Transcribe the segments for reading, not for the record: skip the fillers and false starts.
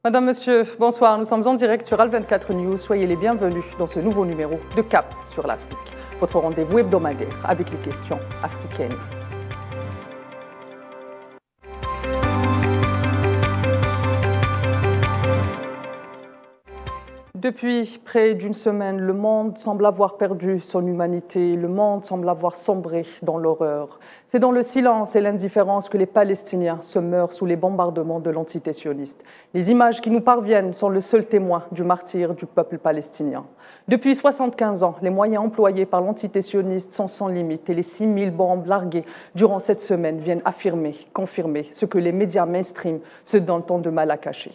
Madame, Monsieur, bonsoir. Nous sommes en direct sur Al24 News. Soyez les bienvenus dans ce nouveau numéro de Cap sur l'Afrique, votre rendez-vous hebdomadaire avec les questions africaines. Depuis près d'une semaine, le monde semble avoir perdu son humanité, le monde semble avoir sombré dans l'horreur. C'est dans le silence et l'indifférence que les Palestiniens se meurent sous les bombardements de l'entité sioniste. Les images qui nous parviennent sont le seul témoin du martyre du peuple palestinien. Depuis 75 ans, les moyens employés par l'entité sioniste sont sans limite et les 6000 bombes larguées durant cette semaine viennent confirmer ce que les médias mainstream se donnent tant de mal à cacher.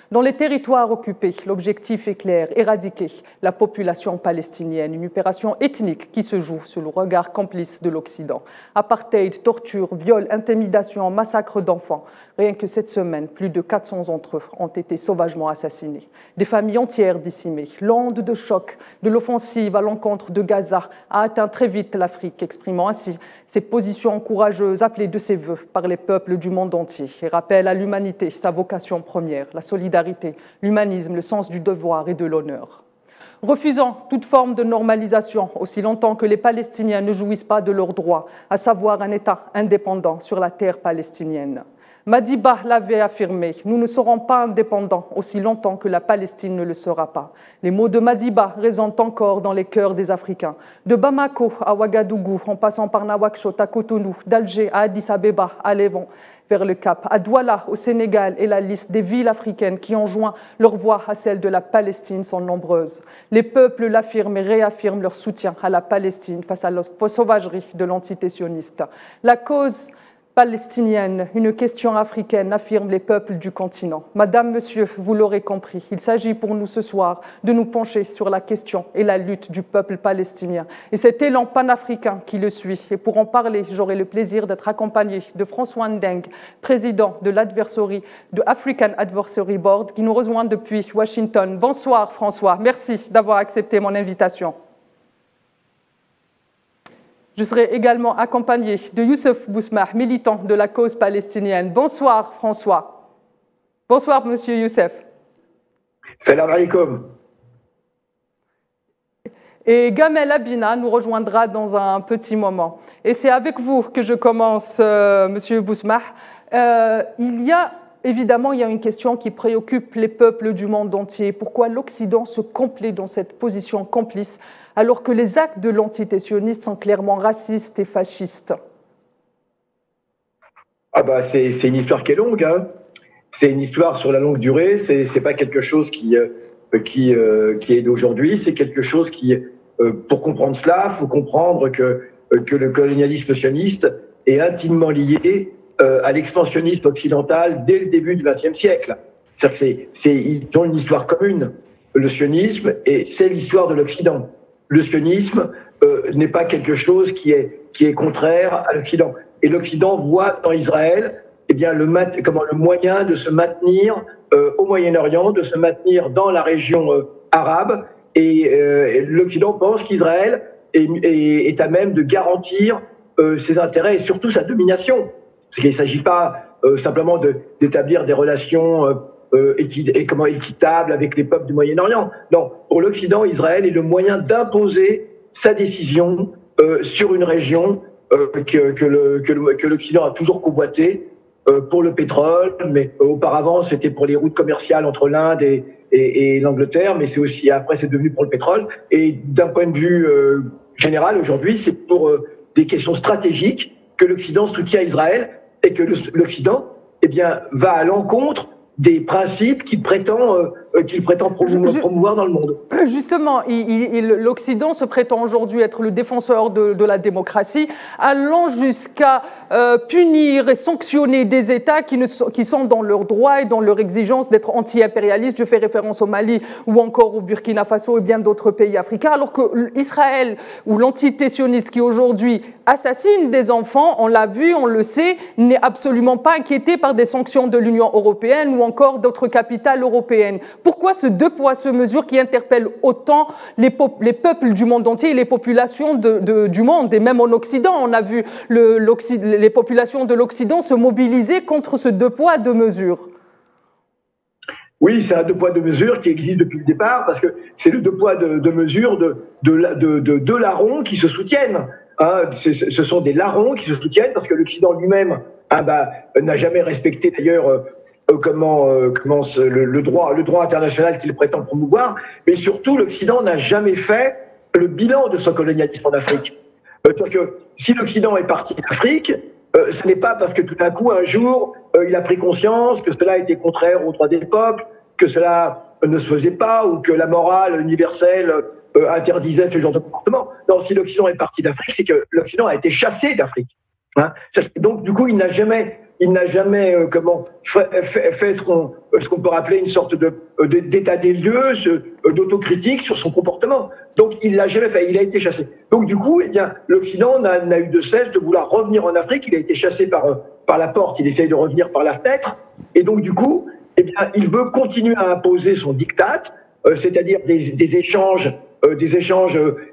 Dans les territoires occupés, l'objectif est clair, éradiquer la population palestinienne, une opération ethnique qui se joue sous le regard complice de l'Occident. Apartheid, torture, viol, intimidation, massacre d'enfants. Rien que cette semaine, plus de 400 d'entre eux ont été sauvagement assassinés. Des familles entières décimées. L'onde de choc de l'offensive à l'encontre de Gaza a atteint très vite l'Afrique, exprimant ainsi ses positions courageuses appelées de ses voeux par les peuples du monde entier et rappelle à l'humanité sa vocation première, la solidarité, l'humanisme, le sens du devoir et de l'honneur. Refusant toute forme de normalisation aussi longtemps que les Palestiniens ne jouissent pas de leurs droits, à savoir un État indépendant sur la terre palestinienne. Madiba l'avait affirmé, nous ne serons pas indépendants aussi longtemps que la Palestine ne le sera pas. Les mots de Madiba résonnent encore dans les cœurs des Africains. De Bamako à Ouagadougou, en passant par Nouakchott à Cotonou, d'Alger à Addis Abeba, à Lévon, vers le Cap, à Douala au Sénégal et la liste des villes africaines qui ont joint leur voix à celle de la Palestine sont nombreuses. Les peuples l'affirment et réaffirment leur soutien à la Palestine face à la sauvagerie de l'entité sioniste. La cause palestinienne, une question africaine, affirment les peuples du continent. Madame, Monsieur, vous l'aurez compris, il s'agit pour nous ce soir de nous pencher sur la question et la lutte du peuple palestinien. Et cet élan panafricain qui le suit. Et pour en parler, j'aurai le plaisir d'être accompagné de François Ndeng, président de African Advisory Board, qui nous rejoint depuis Washington. Bonsoir François, merci d'avoir accepté mon invitation. Je serai également accompagné de Youssef Bousmah, militant de la cause palestinienne. Bonsoir François. Bonsoir Monsieur Youssef. Salam alaikum. Et Gamel Abina nous rejoindra dans un petit moment. Et c'est avec vous que je commence, Monsieur Bousmah. Il y a une question qui préoccupe les peuples du monde entier. Pourquoi l'Occident se complaît dans cette position complice alors que les actes de l'entité sioniste sont clairement racistes et fascistes? C'est une histoire qui est longue. Hein. C'est une histoire sur la longue durée. C'est pas quelque chose qui est d'aujourd'hui. C'est quelque chose qui, pour comprendre cela, il faut comprendre que le colonialisme sioniste est intimement lié à l'expansionnisme occidental dès le début du XXe siècle. Ils ont une histoire commune, le sionisme, et c'est l'histoire de l'Occident. Le sionisme n'est pas quelque chose qui est contraire à l'Occident. Et l'Occident voit dans Israël le moyen de se maintenir au Moyen-Orient, de se maintenir dans la région arabe. Et l'Occident pense qu'Israël est à même de garantir ses intérêts et surtout sa domination. Parce qu'il ne s'agit pas simplement d'établir des relations équitables avec les peuples du Moyen-Orient. Non, pour l'Occident, Israël est le moyen d'imposer sa décision sur une région que l'Occident a toujours convoitée pour le pétrole, mais auparavant c'était pour les routes commerciales entre l'Inde et l'Angleterre, mais c'est aussi après c'est devenu pour le pétrole. Et d'un point de vue général, aujourd'hui, c'est pour des questions stratégiques que l'Occident soutient Israël et que l'Occident va à l'encontre des principes qu'il prétend promouvoir dans le monde. Justement, l'Occident se prétend aujourd'hui être le défenseur de la démocratie, allant jusqu'à punir et sanctionner des États qui sont dans leur droit et dans leur exigence d'être anti-impérialistes. Je fais référence au Mali ou encore au Burkina Faso et bien d'autres pays africains, alors que Israël ou l'entité sioniste qui aujourd'hui assassine des enfants, on l'a vu, on le sait, n'est absolument pas inquiété par des sanctions de l'Union européenne ou encore d'autres capitales européennes. Pourquoi ce deux poids, deux mesures qui interpellent autant les peuples du monde entier et les populations du monde? Et même en Occident, on a vu les populations de l'Occident se mobiliser contre ce deux poids, deux mesures. Oui, c'est un deux poids deux mesures qui existe depuis le départ parce que c'est le deux poids deux mesures de larrons qui se soutiennent. Hein. Ce sont des larrons qui se soutiennent parce que l'Occident lui-même n'a jamais respecté d'ailleurs le droit international qu'il prétend promouvoir, mais surtout l'Occident n'a jamais fait le bilan de son colonialisme en Afrique. C'est-à-dire que si l'Occident est parti d'Afrique, ce n'est pas parce que tout d'un coup, un jour, il a pris conscience que cela était contraire aux droits des peuples, que cela ne se faisait pas ou que la morale universelle interdisait ce genre de comportement. Non, si l'Occident est parti d'Afrique, c'est que l'Occident a été chassé d'Afrique. Hein. Donc, du coup, il n'a jamais fait ce qu'on peut rappeler une sorte d'état des lieux, d'autocritique sur son comportement. Donc, il l'a jamais fait, il a été chassé. Donc, du coup, eh bien, l'Occident n'a eu de cesse de vouloir revenir en Afrique. Il a été chassé par la porte, il essaye de revenir par la fenêtre. Et donc, du coup, eh bien, il veut continuer à imposer son diktat, c'est-à-dire des échanges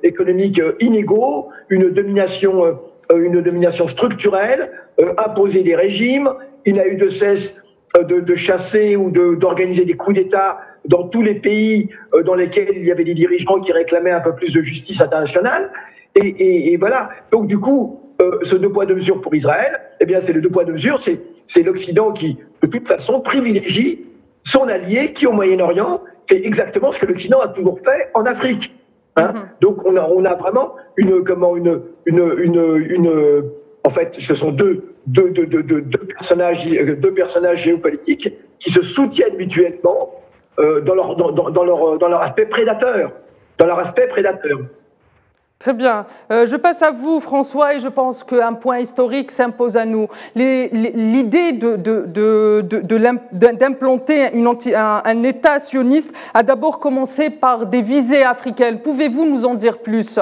économiques inégaux, une domination structurelle, imposer des régimes. Il n'a eu de cesse de chasser ou d'organiser des coups d'État dans tous les pays dans lesquels il y avait des dirigeants qui réclamaient un peu plus de justice internationale. Et voilà. Donc du coup, ce deux poids deux mesures pour Israël, eh bien c'est le deux poids deux mesures, c'est l'Occident qui, de toute façon, privilégie son allié qui, au Moyen-Orient, fait exactement ce que l'Occident a toujours fait en Afrique. Hein. Donc on a vraiment en fait, ce sont deux personnages géopolitiques qui se soutiennent mutuellement dans leur aspect prédateur, Très bien. Je passe à vous, François, et je pense qu'un point historique s'impose à nous. L'idée d'implanter un État sioniste a d'abord commencé par des visées africaines. Pouvez-vous nous en dire plus ?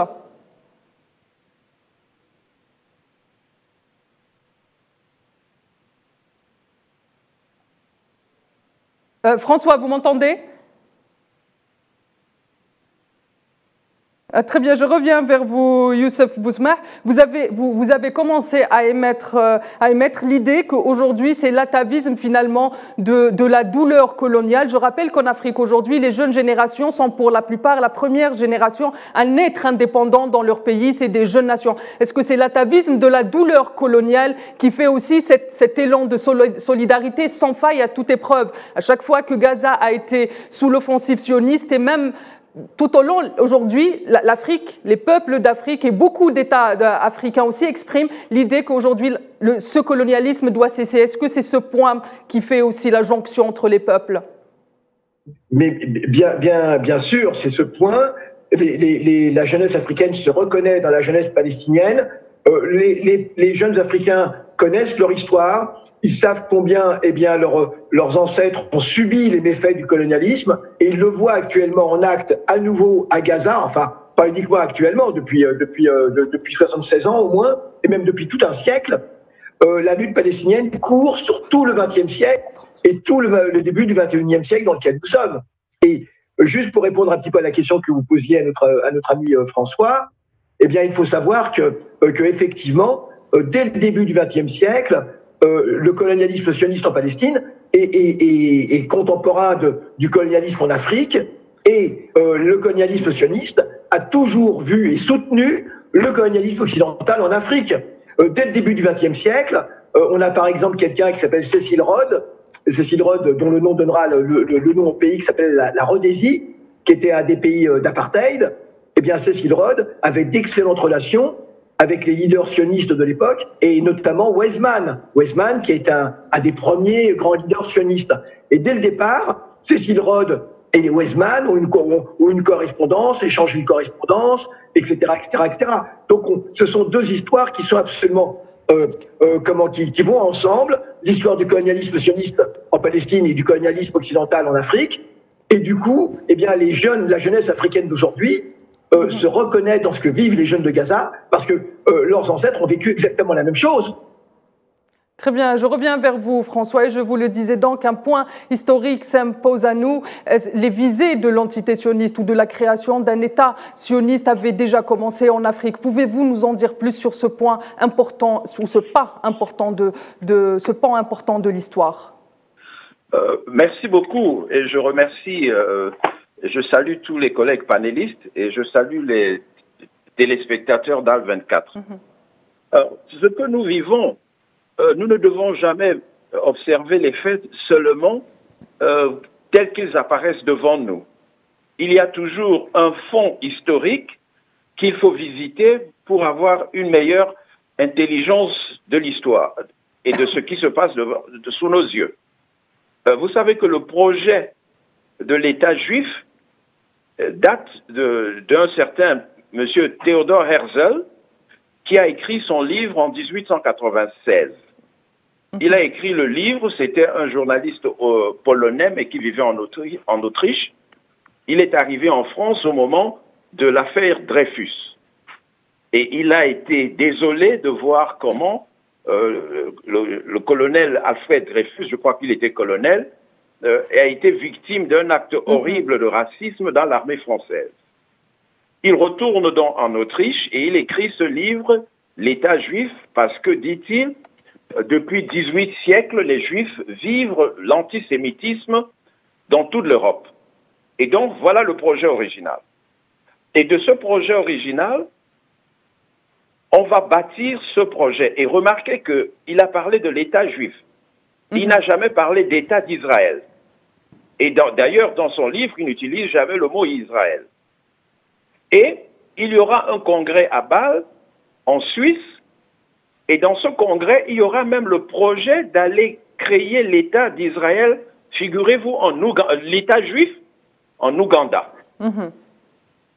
François, vous m'entendez ? Très bien, je reviens vers vous, Youssef Bousmah. Vous avez commencé à émettre l'idée qu'aujourd'hui, c'est l'atavisme finalement de la douleur coloniale. Je rappelle qu'en Afrique aujourd'hui, les jeunes générations sont pour la plupart la première génération à naître indépendante dans leur pays, c'est des jeunes nations. Est-ce que c'est l'atavisme de la douleur coloniale qui fait aussi cet élan de solidarité sans faille à toute épreuve? À chaque fois que Gaza a été sous l'offensive sioniste et même tout au long, aujourd'hui, l'Afrique, les peuples d'Afrique et beaucoup d'États africains aussi expriment l'idée qu'aujourd'hui, ce colonialisme doit cesser. Est-ce que c'est ce point qui fait aussi la jonction entre les peuples? Mais bien sûr, c'est ce point. La jeunesse africaine se reconnaît dans la jeunesse palestinienne. Les jeunes Africains connaissent leur histoire. Ils savent combien leurs ancêtres ont subi les méfaits du colonialisme et ils le voient actuellement en acte à nouveau à Gaza, enfin pas uniquement actuellement, depuis 76 ans au moins, et même depuis tout un siècle. La lutte palestinienne court sur tout le XXe siècle et tout le début du XXIe siècle dans lequel nous sommes. Et juste pour répondre un petit peu à la question que vous posiez à notre ami François, eh bien il faut savoir que effectivement, dès le début du XXe siècle, le colonialisme sioniste en Palestine est contemporain du colonialisme en Afrique et le colonialisme sioniste a toujours vu et soutenu le colonialisme occidental en Afrique. Dès le début du XXe siècle, on a par exemple quelqu'un qui s'appelle Cecil Rhodes, dont le nom donnera le nom au pays qui s'appelle la Rhodésie, qui était un des pays d'apartheid. Eh bien, Cecil Rhodes avait d'excellentes relations avec les leaders sionistes de l'époque, et notamment Weizmann, qui est un des premiers grands leaders sionistes. Et dès le départ, Cecil Rhodes et Weizmann ont une correspondance, échangent une correspondance, etc., etc., etc. Donc, ce sont deux histoires qui sont absolument qui vont ensemble, l'histoire du colonialisme sioniste en Palestine et du colonialisme occidental en Afrique. Et du coup, eh bien, la jeunesse africaine d'aujourd'hui se reconnaît dans ce que vivent les jeunes de Gaza parce que leurs ancêtres ont vécu exactement la même chose. Très bien, je reviens vers vous, François, et je vous le disais donc, un point historique s'impose à nous. Les visées de l'entité sioniste ou de la création d'un État sioniste avaient déjà commencé en Afrique. Pouvez-vous nous en dire plus sur ce point important, sur ce pas important de l'histoire? Merci beaucoup et je remercie, je salue tous les collègues panélistes et je salue les téléspectateurs d'Al24. Alors, ce que nous vivons, nous ne devons jamais observer les faits seulement tels qu'ils apparaissent devant nous. Il y a toujours un fond historique qu'il faut visiter pour avoir une meilleure intelligence de l'histoire et de ce qui se passe sous nos yeux. Vous savez que le projet de l'État juif date d'un certain monsieur Theodor Herzl qui a écrit son livre en 1896. Il a écrit le livre, c'était un journaliste polonais mais qui vivait en Autriche. Il est arrivé en France au moment de l'affaire Dreyfus. Et il a été désolé de voir comment le colonel Alfred Dreyfus, je crois qu'il était colonel, a été victime d'un acte horrible de racisme dans l'armée française. Il retourne donc en Autriche et il écrit ce livre, L'État juif, parce que, dit-il, depuis 18 siècles, les Juifs vivent l'antisémitisme dans toute l'Europe. Et donc, voilà le projet original. Et de ce projet original, on va bâtir ce projet. Et remarquez qu'il a parlé de l'État juif. Il n'a jamais parlé d'État d'Israël. Et d'ailleurs, dans son livre, il n'utilise jamais le mot Israël. Et il y aura un congrès à Bâle, en Suisse, et dans ce congrès, il y aura même le projet d'aller créer l'État d'Israël, figurez-vous, l'État juif en Ouganda.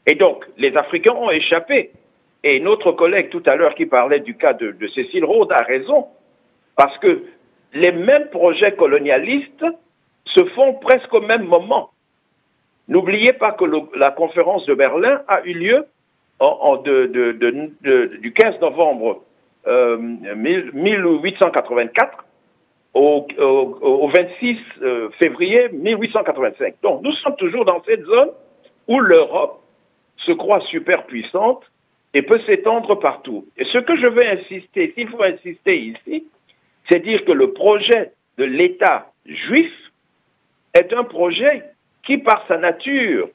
Et donc, les Africains ont échappé. Et notre collègue tout à l'heure qui parlait du cas de Cécile Rhodes a raison, parce que les mêmes projets colonialistes se font presque au même moment. N'oubliez pas que la conférence de Berlin a eu lieu du 15 novembre 1884 au 26 février 1885. Donc nous sommes toujours dans cette zone où l'Europe se croit superpuissante et peut s'étendre partout. Et ce que je veux insister, s'il faut insister ici, c'est dire que le projet de l'État juif est un projet qui, par sa nature,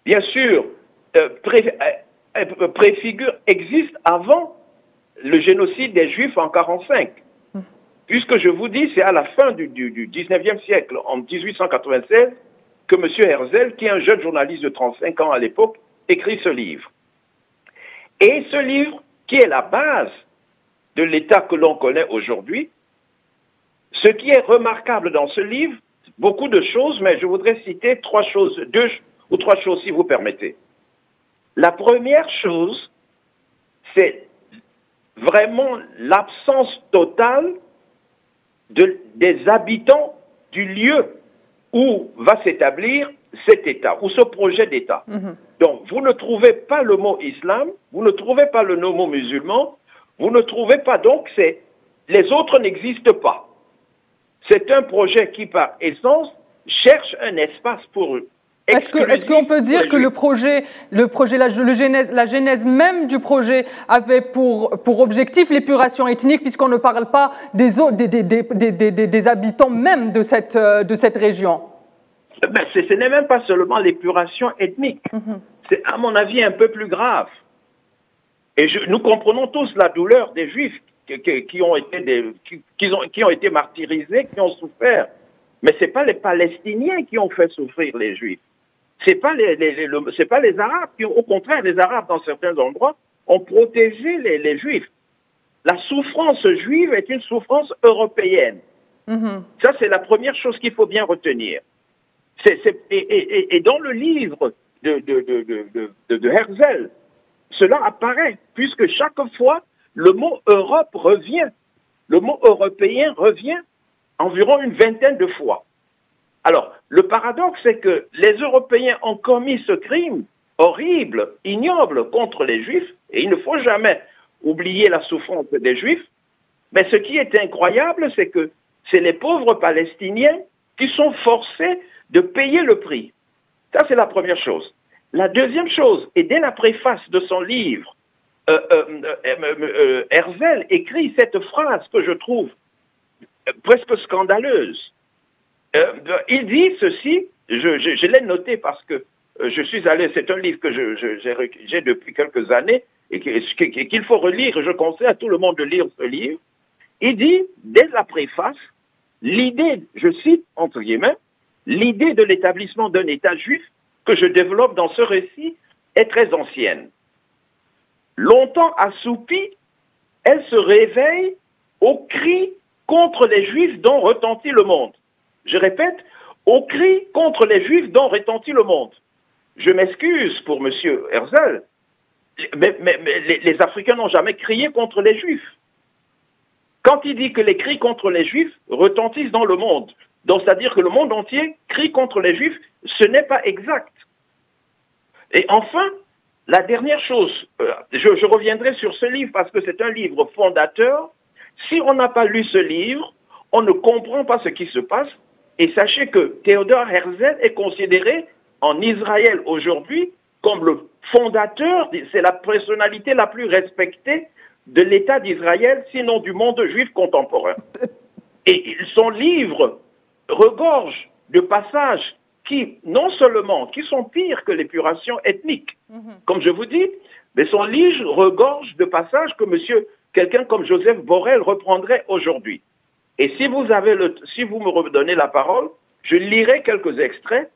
bien sûr, existe avant le génocide des Juifs en 1945. Puisque je vous dis, c'est à la fin du 19e siècle, en 1896, que M. Herzl, qui est un jeune journaliste de 35 ans à l'époque, écrit ce livre. Et ce livre, qui est la base de l'État que l'on connaît aujourd'hui, ce qui est remarquable dans ce livre, beaucoup de choses, mais je voudrais citer deux ou trois choses, si vous permettez. La première chose, c'est vraiment l'absence totale des habitants du lieu où va s'établir cet État, ou ce projet d'État. Donc, vous ne trouvez pas le mot islam, vous ne trouvez pas le mot musulman, vous ne trouvez pas, donc, les autres n'existent pas. C'est un projet qui, par essence, cherche un espace pour eux. Est-ce qu'on peut dire que la genèse même du projet avait pour objectif l'épuration ethnique, puisqu'on ne parle pas des habitants même de cette région? Ben, ce n'est même pas seulement l'épuration ethnique. C'est, à mon avis, un peu plus grave. Et nous comprenons tous la douleur des Juifs qui ont été martyrisés, qui ont souffert. Mais ce n'est pas les Palestiniens qui ont fait souffrir les Juifs. Ce n'est pas les Arabes qui au contraire, les Arabes, dans certains endroits, ont protégé les Juifs. La souffrance juive est une souffrance européenne. Ça, c'est la première chose qu'il faut bien retenir. Et dans le livre de Herzl, cela apparaît, puisque chaque fois, le mot Europe revient, le mot européen revient environ une vingtaine de fois. Alors, le paradoxe, c'est que les Européens ont commis ce crime horrible, ignoble contre les Juifs, et il ne faut jamais oublier la souffrance des Juifs, mais ce qui est incroyable, c'est que c'est les pauvres Palestiniens qui sont forcés de payer le prix. Ça, c'est la première chose. La deuxième chose, et dès la préface de son livre, Herzl écrit cette phrase que je trouve presque scandaleuse. il dit ceci, je l'ai noté parce que je suis allé, c'est un livre que j'ai depuis quelques années et qu'il faut relire, je conseille à tout le monde de lire ce livre. Il dit, dès la préface, l'idée, je cite entre guillemets, l'idée de l'établissement d'un État juif que je développe dans ce récit est très ancienne. Longtemps assoupie, elle se réveille au cri contre les Juifs dont retentit le monde. Je répète, au cri contre les Juifs dont retentit le monde. Je m'excuse pour M. Herzl, mais les Africains n'ont jamais crié contre les Juifs. Quand il dit que les cris contre les Juifs retentissent dans le monde, donc c'est-à-dire que le monde entier crie contre les Juifs, ce n'est pas exact. Et enfin, la dernière chose, je reviendrai sur ce livre parce que c'est un livre fondateur. Si on n'a pas lu ce livre, on ne comprend pas ce qui se passe. Et sachez que Theodor Herzl est considéré en Israël aujourd'hui comme le fondateur, c'est la personnalité la plus respectée de l'État d'Israël, sinon du monde juif contemporain. Et son livre regorge de passages qui, non seulement, qui sont pires que l'épuration ethnique, comme je vous dis, mais son livre regorge de passages que quelqu'un comme Joseph Borrell reprendrait aujourd'hui. Et si vous me redonnez la parole, je lirai quelques extraits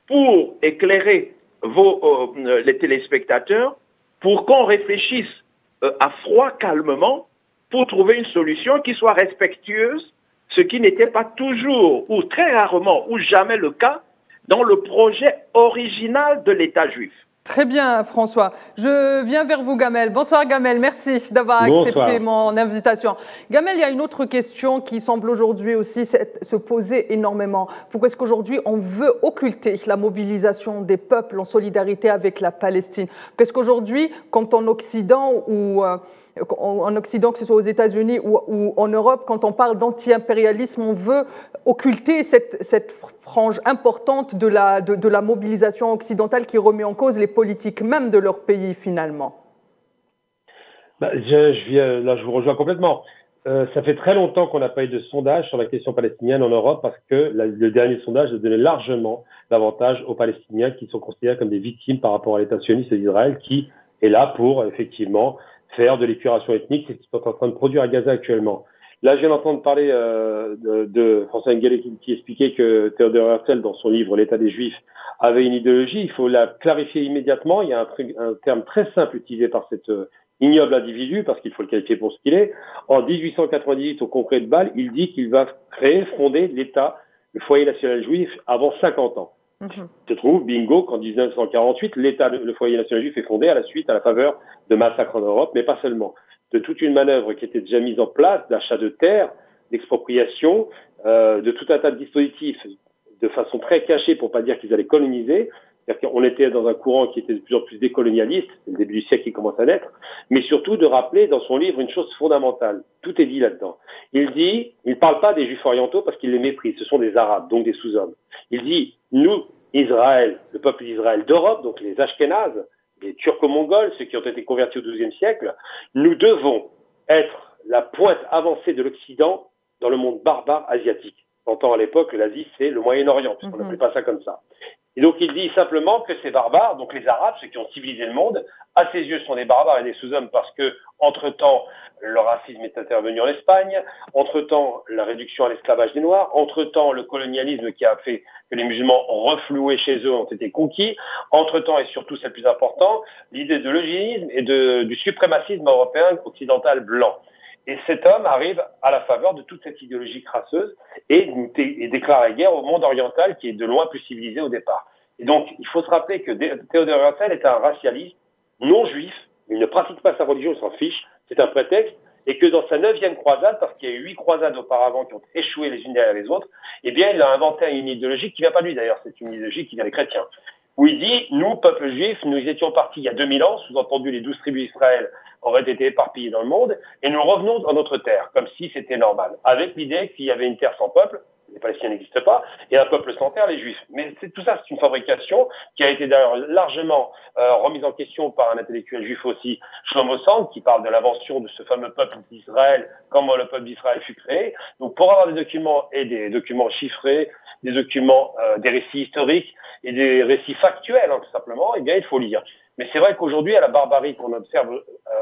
pour éclairer les téléspectateurs, pour qu'on réfléchisse à froid, calmement, pour trouver une solution qui soit respectueuse, ce qui n'était pas toujours, ou très rarement, ou jamais le cas, dans le projet original de l'État juif. Très bien, François. Je viens vers vous, Gamel. Bonsoir, Gamel. Merci d'avoir accepté mon invitation. Gamel, il y a une autre question qui semble aujourd'hui aussi se poser énormément. Pourquoi est-ce qu'aujourd'hui, on veut occulter la mobilisation des peuples en solidarité avec la Palestine? Parce qu'aujourd'hui, quand en Occident que ce soit aux États-Unis ou en Europe, quand on parle d'anti-impérialisme, on veut occulter cette frange importante de la mobilisation occidentale qui remet en cause les politiques même de leur pays, finalement. Je vous rejoins complètement. Ça fait très longtemps qu'on n'a pas eu de sondage sur la question palestinienne en Europe parce que le dernier sondage a donné largement l'avantage aux Palestiniens qui sont considérés comme des victimes par rapport à l'État sioniste d'Israël qui est là pour, effectivement, faire de l'épuration ethnique, c'est ce qu'ils sont en train de produire à Gaza actuellement. Là, je viens d'entendre parler de François Engel qui expliquait que Theodor Herzl, dans son livre L'État des Juifs, avait une idéologie. Il faut la clarifier immédiatement. Il y a un terme très simple utilisé par cet ignoble individu, parce qu'il faut le qualifier pour ce qu'il est. En 1898, au congrès de Bâle, il dit qu'il va fonder l'État, le foyer national juif, avant 50 ans. Se trouve, bingo, qu'en 1948, le foyer national juif est fondé à la faveur de massacres en Europe, mais pas seulement. De toute une manœuvre qui était déjà mise en place, d'achat de terres, d'expropriation, de tout un tas de dispositifs de façon très cachée pour pas dire qu'ils allaient coloniser. C'est-à-dire qu'on était dans un courant qui était de plus en plus décolonialiste, c'est le début du siècle qui commence à naître, mais surtout de rappeler dans son livre une chose fondamentale. Tout est dit là-dedans. Il parle pas des Juifs orientaux parce qu'il les méprise, ce sont des Arabes, donc des sous-hommes. Il dit, nous, Israël, le peuple d'Israël d'Europe, donc les Ashkénazes, les Turco-Mongols, ceux qui ont été convertis au XIIe siècle, nous devons être la pointe avancée de l'Occident dans le monde barbare asiatique. On entend à l'époque que l'Asie, c'est le Moyen-Orient, puisqu'on n'appelait pas ça comme ça. Et donc il dit simplement que ces barbares, donc les Arabes, ceux qui ont civilisé le monde, à ses yeux sont des barbares et des sous-hommes parce que, entre-temps, le racisme est intervenu en Espagne, entre-temps, la réduction à l'esclavage des Noirs, entre-temps, le colonialisme qui a fait que les musulmans refloués chez eux ont été conquis, entre-temps, et surtout c'est le plus important, l'idée de l'eugénisme et du suprémacisme européen occidental blanc. Et cet homme arrive à la faveur de toute cette idéologie crasseuse et déclare la guerre au monde oriental qui est de loin plus civilisé au départ. Et donc, il faut se rappeler que Theodor Herzl est un racialiste non juif, il ne pratique pas sa religion, il s'en fiche, c'est un prétexte, et que dans sa 9e croisade, parce qu'il y a eu 8 croisades auparavant qui ont échoué les unes derrière les autres, eh bien, il a inventé une idéologie qui ne vient pas de lui d'ailleurs, c'est une idéologie qui vient des chrétiens, où il dit, nous, peuple juif, nous étions partis il y a 2000 ans, sous-entendu les 12 tribus d'Israël auraient été éparpillées dans le monde, et nous revenons dans notre terre, comme si c'était normal, avec l'idée qu'il y avait une terre sans peuple, les Palestiniens n'existent pas, et un peuple sans terre, les Juifs. Mais tout ça, c'est une fabrication qui a été d'ailleurs largement remise en question par un intellectuel juif aussi, Shlomo Sand, qui parle de l'invention de ce fameux peuple d'Israël, comment le peuple d'Israël fut créé. Donc pour avoir des documents et des documents chiffrés, des documents, des récits historiques et des récits factuels, hein, tout simplement, eh bien, il faut lire. Mais c'est vrai qu'aujourd'hui, à la barbarie qu'on observe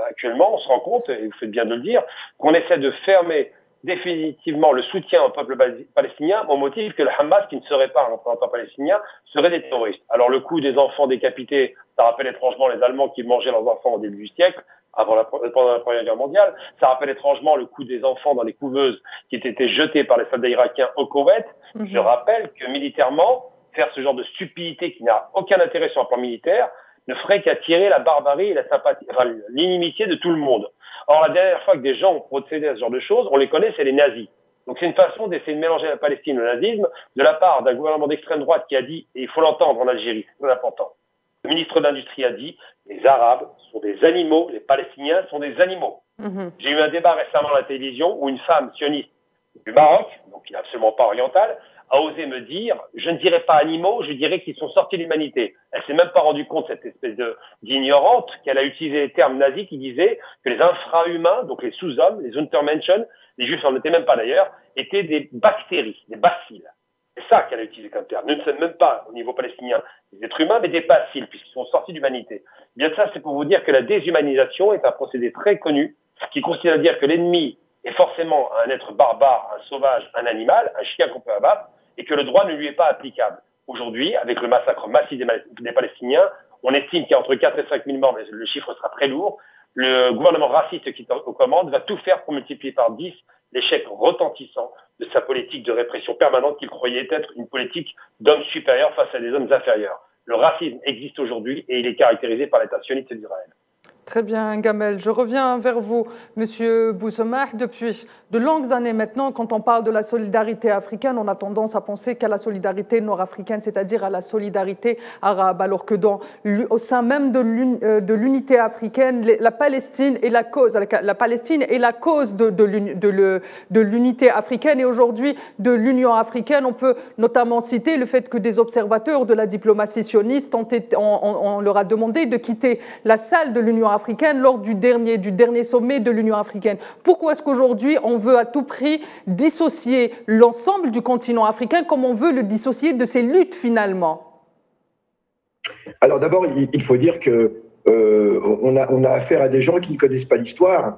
actuellement, on se rend compte, et vous faites bien de le dire, qu'on essaie de fermer définitivement le soutien au peuple palestinien au motif que le Hamas, qui ne serait pas un représentant palestinien, serait des terroristes. Alors le coup des enfants décapités, ça rappelle étrangement les Allemands qui mangeaient leurs enfants au début du siècle, pendant la Première Guerre mondiale. Ça rappelle étrangement le coup des enfants dans les couveuses qui étaient été jetés par les soldats irakiens au Koweït. Je rappelle que militairement, faire ce genre de stupidité qui n'a aucun intérêt sur un plan militaire ne ferait qu'attirer la barbarie et la sympathie, enfin, l'inimitié de tout le monde. Or, la dernière fois que des gens ont procédé à ce genre de choses, on les connaît, c'est les nazis. Donc, c'est une façon d'essayer de mélanger la Palestine au nazisme de la part d'un gouvernement d'extrême droite qui a dit, et il faut l'entendre en Algérie, c'est très important. Le ministre de l'Industrie a dit, les Arabes sont des animaux, les Palestiniens sont des animaux. J'ai eu un débat récemment à la télévision où une femme sioniste du Maroc, donc qui n'est absolument pas orientale, a osé me dire, je ne dirais pas animaux, je dirais qu'ils sont sortis de l'humanité. Elle s'est même pas rendue compte, cette espèce d'ignorante, qu'elle a utilisé les termes nazis qui disaient que les infrahumains, donc les sous-hommes, les Untermenschen, les juifs n'en étaient même pas d'ailleurs, étaient des bactéries, des bacilles. C'est ça qu'elle a utilisé comme terme. Nous ne sommes même pas, au niveau palestinien, des êtres humains, mais des bacilles, puisqu'ils sont sortis d'humanité. Bien ça, c'est pour vous dire que la déshumanisation est un procédé très connu, qui consiste à dire que l'ennemi est forcément un être barbare, un sauvage, un animal, un chien qu'on peut abattre, et que le droit ne lui est pas applicable. Aujourd'hui, avec le massacre massif des Palestiniens, on estime qu'il y a entre 4 et 5 000 morts, mais le chiffre sera très lourd. Le gouvernement raciste qui est aux commandes va tout faire pour multiplier par 10 l'échec retentissant de sa politique de répression permanente qu'il croyait être une politique d'hommes supérieurs face à des hommes inférieurs. Le racisme existe aujourd'hui et il est caractérisé par l'État sioniste d'Israël. Très bien, Gamel. Je reviens vers vous, Monsieur Bousemah. Depuis de longues années maintenant, quand on parle de la solidarité africaine, on a tendance à penser qu'à la solidarité nord-africaine, c'est-à-dire à la solidarité arabe, alors que au sein même de l'unité africaine, la Palestine est la cause. La Palestine est la cause de l'unité africaine et aujourd'hui de l'Union africaine. On peut notamment citer le fait que des observateurs de la diplomatie sioniste on leur a demandé de quitter la salle de l'Union africaine lors du dernier sommet de l'Union africaine. Pourquoi est-ce qu'aujourd'hui on veut à tout prix dissocier l'ensemble du continent africain comme on veut le dissocier de ses luttes finalement? Alors d'abord, il faut dire que on a affaire à des gens qui ne connaissent pas l'histoire.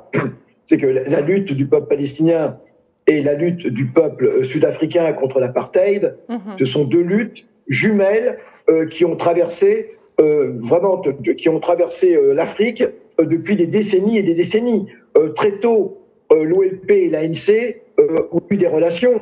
C'est que la lutte du peuple palestinien et la lutte du peuple sud-africain contre l'apartheid, ce sont deux luttes jumelles qui ont traversé l'Afrique depuis des décennies et des décennies. Très tôt, l'OLP et l'ANC ont eu des relations.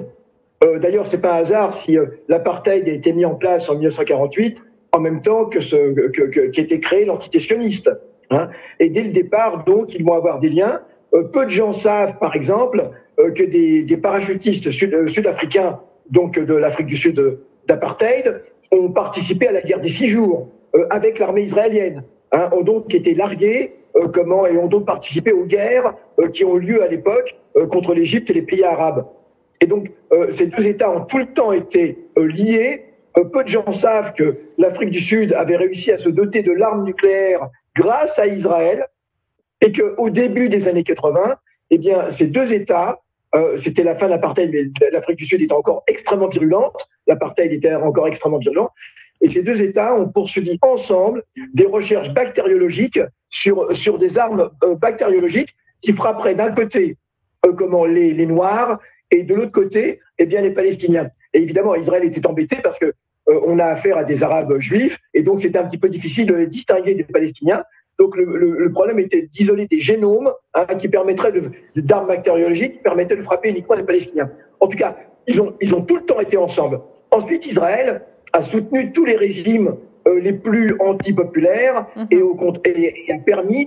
D'ailleurs, c'est pas un hasard si l'apartheid a été mis en place en 1948, en même temps qu'était créée l'entité sioniste. Hein. Et dès le départ, donc, ils vont avoir des liens. Peu de gens savent, par exemple, que des parachutistes sud-africains, donc de l'Afrique du Sud d'apartheid, ont participé à la guerre des 6 jours. Avec l'armée israélienne, hein, ont donc été largués et ont donc participé aux guerres qui ont eu lieu à l'époque contre l'Égypte et les pays arabes. Et donc, ces deux États ont tout le temps été liés. Peu de gens savent que l'Afrique du Sud avait réussi à se doter de l'arme nucléaire grâce à Israël et qu'au début des années 80, eh bien, ces deux États, c'était la fin de l'apartheid, mais l'Afrique du Sud était encore extrêmement virulente, l'apartheid était encore extrêmement virulent. Et ces deux États ont poursuivi ensemble des recherches bactériologiques sur des armes bactériologiques qui frapperaient d'un côté les Noirs et de l'autre côté eh bien, les Palestiniens. Et évidemment, Israël était embêté parce qu'on a affaire à des Arabes juifs et donc c'était un petit peu difficile de les distinguer des Palestiniens. Donc le problème était d'isoler des génomes qui permettraient d'armes bactériologiques qui permettaient de frapper uniquement les Palestiniens. En tout cas, ils ont tout le temps été ensemble. Ensuite, Israël a soutenu tous les régimes les plus antipopulaires et a permis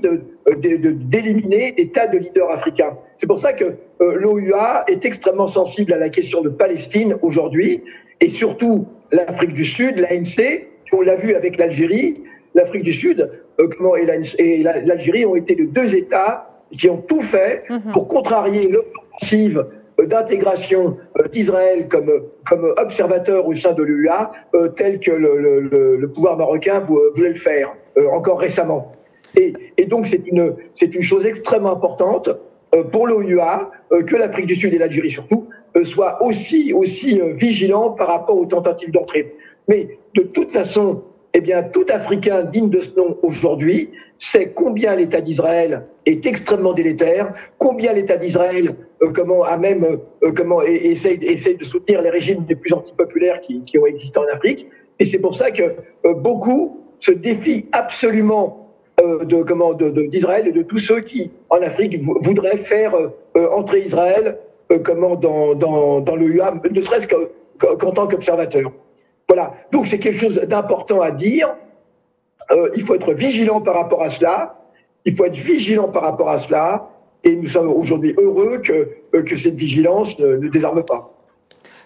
d'éliminer des tas de leaders africains. C'est pour ça que l'OUA est extrêmement sensible à la question de Palestine aujourd'hui, et surtout l'Afrique du Sud, l'ANC, on l'a vu avec l'Algérie, l'Afrique du Sud et l'Algérie ont été les deux États qui ont tout fait pour contrarier l'offensive d'intégration d'Israël comme observateur au sein de l'UA, tel que le pouvoir marocain voulait le faire encore récemment. Et donc c'est une chose extrêmement importante pour l'OUA que l'Afrique du Sud et l'Algérie surtout soit aussi vigilant par rapport aux tentatives d'entrée. Mais de toute façon, eh bien, tout Africain digne de ce nom aujourd'hui sait combien l'État d'Israël est extrêmement délétère, combien l'État d'Israël essaye de soutenir les régimes les plus antipopulaires qui ont existé en Afrique. Et c'est pour ça que beaucoup se défient absolument d'Israël et de tous ceux qui, en Afrique, voudraient faire entrer Israël dans le UAM, ne serait-ce qu'en tant qu'observateur. Voilà, donc c'est quelque chose d'important à dire. Il faut être vigilant par rapport à cela. Et nous sommes aujourd'hui heureux que cette vigilance ne désarme pas.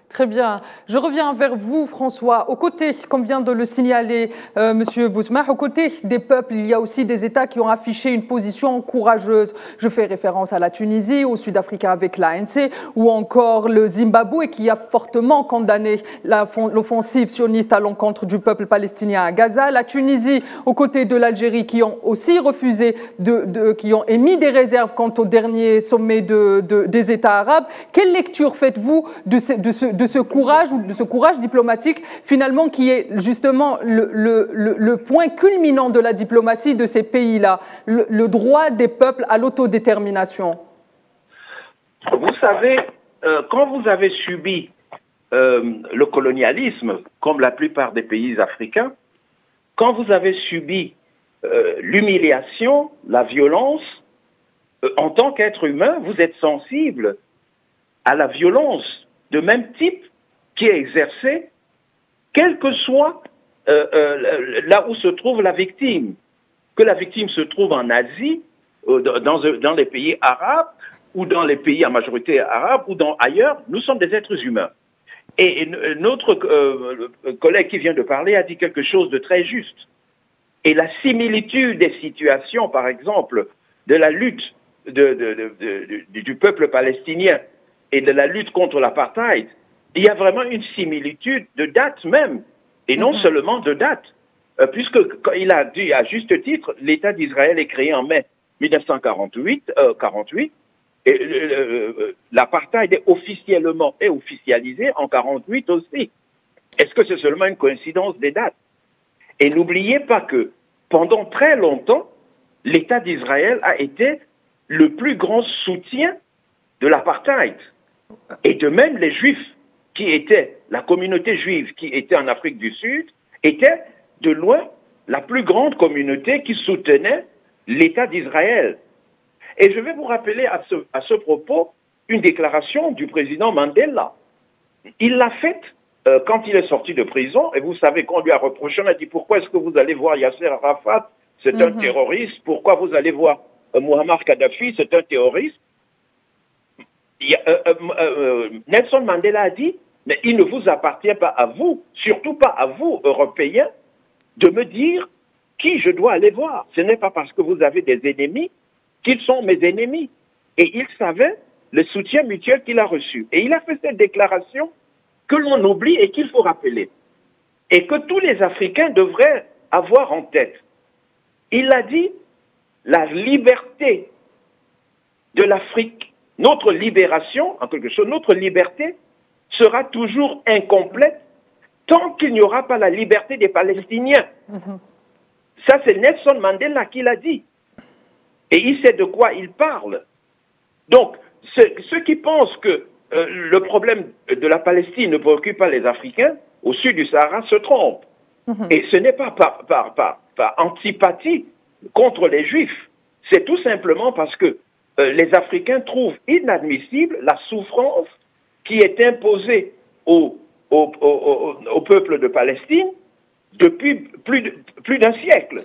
Très bien. Je reviens vers vous, François. Aux côtés, comme vient de le signaler Monsieur Bousmah, aux côtés des peuples, il y a aussi des États qui ont affiché une position courageuse. Je fais référence à la Tunisie, au Sud-Afrique avec l'ANC, ou encore le Zimbabwe qui a fortement condamné l'offensive sioniste à l'encontre du peuple palestinien à Gaza. La Tunisie, aux côtés de l'Algérie, qui ont aussi refusé, qui ont émis des réserves quant au dernier sommet des États arabes. Quelle lecture faites-vous de ce courage diplomatique, finalement, qui est justement le point culminant de la diplomatie de ces pays-là, le droit des peuples à l'autodétermination? Vous savez, quand vous avez subi le colonialisme, comme la plupart des pays africains, quand vous avez subi l'humiliation, la violence, en tant qu'être humain, vous êtes sensible à la violence de même type qui est exercée, quel que soit là où se trouve la victime. Que la victime se trouve en Asie, dans les pays arabes, ou dans les pays à majorité arabe, ou ailleurs, nous sommes des êtres humains. Et notre collègue qui vient de parler a dit quelque chose de très juste. Et la similitude des situations, par exemple, de la lutte du peuple palestinien et de la lutte contre l'apartheid, il y a vraiment une similitude de date même, et non seulement de date, puisque il a dit à juste titre, l'État d'Israël est créé en mai 1948, et l'apartheid est officialisé en 1948 aussi. Est-ce que c'est seulement une coïncidence des dates? Et n'oubliez pas que pendant très longtemps, l'État d'Israël a été le plus grand soutien de l'apartheid. Et de même, les Juifs la communauté juive qui était en Afrique du Sud, était de loin la plus grande communauté qui soutenait l'État d'Israël. Et je vais vous rappeler à ce propos une déclaration du président Mandela. Il l'a faite quand il est sorti de prison, et vous savez qu'on lui a reproché, on a dit pourquoi est-ce que vous allez voir Yasser Arafat, c'est un terroriste, pourquoi vous allez voir Muammar Kadhafi, c'est un terroriste. Nelson Mandela a dit, mais il ne vous appartient pas à vous, surtout pas à vous, Européens, de me dire qui je dois aller voir. Ce n'est pas parce que vous avez des ennemis qu'ils sont mes ennemis. Et il savait le soutien mutuel qu'il a reçu. Et il a fait cette déclaration que l'on oublie et qu'il faut rappeler. Et que tous les Africains devraient avoir en tête. Il a dit, la liberté de l'Afrique, notre libération, en quelque sorte, notre liberté sera toujours incomplète tant qu'il n'y aura pas la liberté des Palestiniens. Ça, c'est Nelson Mandela qui l'a dit. Et il sait de quoi il parle. Donc, ceux qui pensent que le problème de la Palestine ne préoccupe pas les Africains au sud du Sahara se trompent. Et ce n'est pas par antipathie contre les Juifs. C'est tout simplement parce que les Africains trouvent inadmissible la souffrance qui est imposée au peuple de Palestine depuis plus d'un siècle.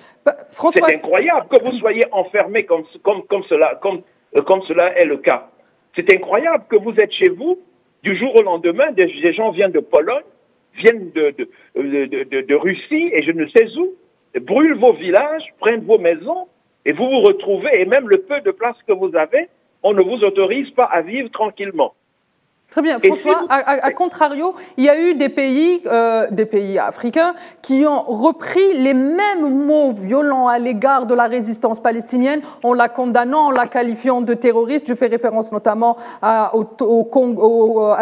C'est incroyable que vous soyez enfermés comme cela est le cas. C'est incroyable que vous êtes chez vous, du jour au lendemain, des gens viennent de Pologne, viennent de Russie et je ne sais où, brûlent vos villages, prennent vos maisons et vous vous retrouvez, et même le peu de place que vous avez, on ne vous autorise pas à vivre tranquillement. Très bien, François. À contrario, il y a eu des pays africains qui ont repris les mêmes mots violents à l'égard de la résistance palestinienne en la condamnant, en la qualifiant de terroriste. Je fais référence notamment à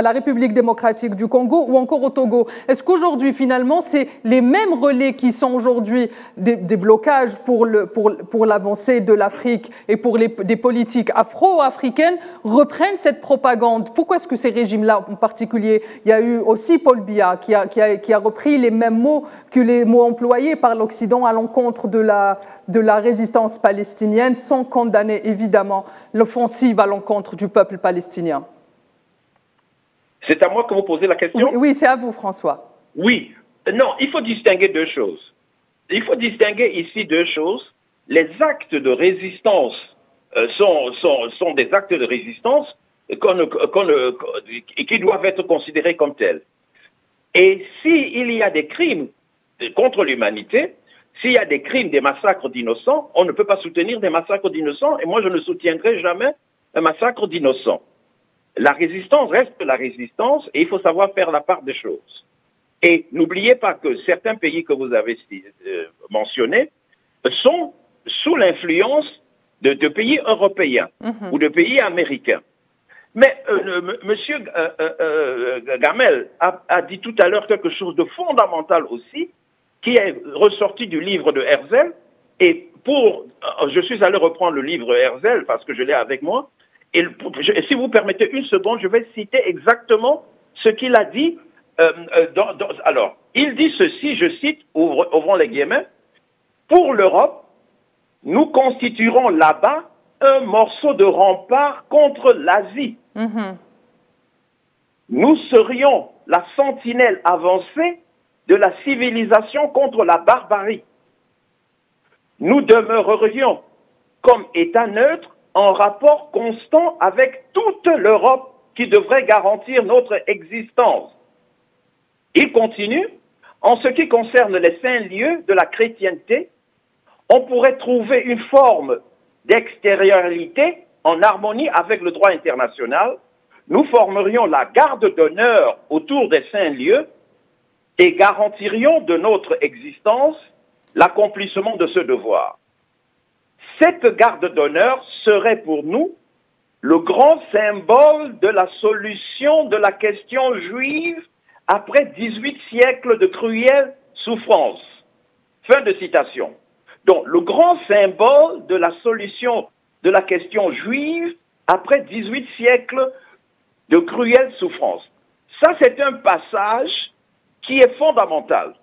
la République démocratique du Congo ou encore au Togo. Est-ce qu'aujourd'hui, finalement, c'est les mêmes relais qui sont aujourd'hui des blocages pour l'avancée de l'Afrique et pour des politiques afro-africaines reprennent cette propagande? Pourquoi est-ce que ces régime-là en particulier, il y a eu aussi Paul Biya qui a repris les mêmes mots que les mots employés par l'Occident à l'encontre de la résistance palestinienne, sans condamner évidemment l'offensive à l'encontre du peuple palestinien. C'est à moi que vous posez la question? Oui, c'est à vous, François. Oui. Non, il faut distinguer deux choses. Il faut distinguer ici deux choses. Les actes de résistance sont des actes de résistance qui doivent être considérés comme tels. Et s'il y a des crimes contre l'humanité, s'il y a des crimes, des massacres d'innocents, on ne peut pas soutenir des massacres d'innocents, et moi je ne soutiendrai jamais un massacre d'innocents. La résistance reste la résistance, et il faut savoir faire la part des choses. Et n'oubliez pas que certains pays que vous avez mentionnés sont sous l'influence de pays européens ou de pays américains. Mais Monsieur Gamel a dit tout à l'heure quelque chose de fondamental aussi, qui est ressorti du livre de Herzl. Et je suis allé reprendre le livre Herzl parce que je l'ai avec moi. Et si vous permettez une seconde, je vais citer exactement ce qu'il a dit. Alors, il dit ceci, je cite, ouvrons les guillemets, pour l'Europe, nous constituerons là-bas un morceau de rempart contre l'Asie. Nous serions la sentinelle avancée de la civilisation contre la barbarie. Nous demeurerions comme État neutre en rapport constant avec toute l'Europe qui devrait garantir notre existence. Il continue, en ce qui concerne les saints lieux de la chrétienté, on pourrait trouver une forme d'extériorité en harmonie avec le droit international. Nous formerions la garde d'honneur autour des saints lieux et garantirions de notre existence l'accomplissement de ce devoir. Cette garde d'honneur serait pour nous le grand symbole de la solution de la question juive après 18 siècles de cruelles souffrances. Fin de citation. Donc, le grand symbole de la solution de la question juive après 18 siècles de cruelles souffrances. Ça, c'est un passage qui est fondamental.